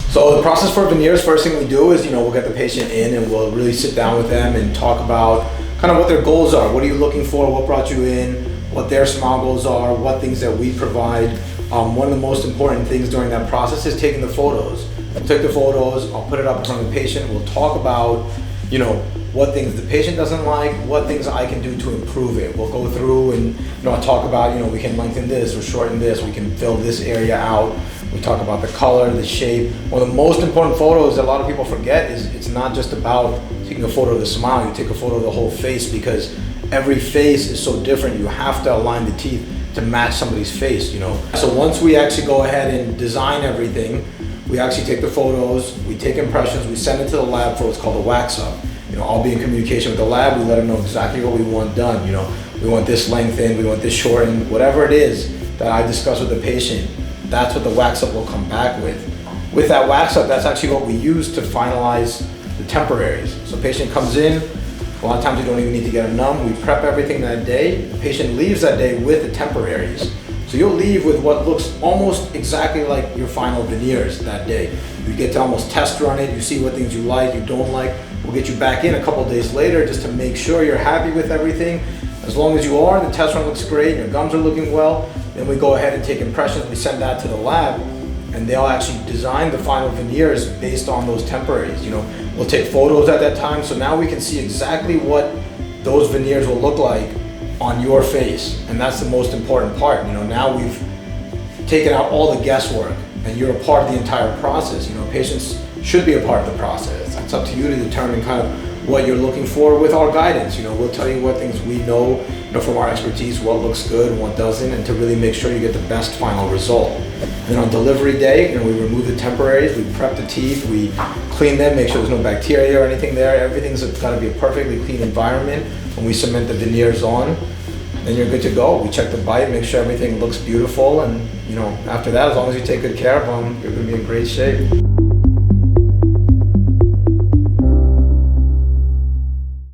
So the process for veneers, first thing we do is, we'll get the patient in and we'll really sit down with them and talk about kind of what their goals are. What are you looking for? What brought you in? What their smile goals are? What things that we provide. One of the most important things during that process is taking the photos. I'll take the photos, I'll put it up in front of the patient. We'll talk about, what things the patient doesn't like, what things I can do to improve it. We'll go through and, I'll talk about, we can lengthen this or shorten this, we can fill this area out. We talk about the color, the shape. One of the most important photos that a lot of people forget is it's not just about taking a photo of the smile, you take a photo of the whole face because every face is so different. You have to align the teeth to match somebody's face, So once we actually go ahead and design everything, we actually take the photos, we take impressions, we send it to the lab for what's called a wax up. I'll be in communication with the lab, we let them know exactly what we want done. We want this lengthened, we want this shortened, whatever it is that I discuss with the patient, that's what the wax up will come back with. With that wax up, that's actually what we use to finalize the temporaries. So patient comes in, a lot of times we don't even need to get a numb, we prep everything that day, the patient leaves that day with the temporaries. So you'll leave with what looks almost exactly like your final veneers that day. You get to almost test run it, you see what things you like, you don't like. We'll get you back in a couple days later just to make sure you're happy with everything. As long as you are, the test run looks great, your gums are looking well, then we go ahead and take impressions, we send that to the lab, and they'll actually design the final veneers based on those temporaries. We'll take photos at that time, so now we can see exactly what those veneers will look like on your face, and that's the most important part. Now we've taken out all the guesswork, and you're a part of the entire process. Patients should be a part of the process. It's up to you to determine kind of what you're looking for with our guidance. We'll tell you what things we know, from our expertise, what looks good and what doesn't, and to really make sure you get the best final result. And then on delivery day, we remove the temporaries, we prep the teeth, we clean them, make sure there's no bacteria or anything there. Everything's got to be a perfectly clean environment. When we cement the veneers on, then you're good to go. We check the bite, make sure everything looks beautiful, and after that, as long as you take good care of them, you're going to be in great shape.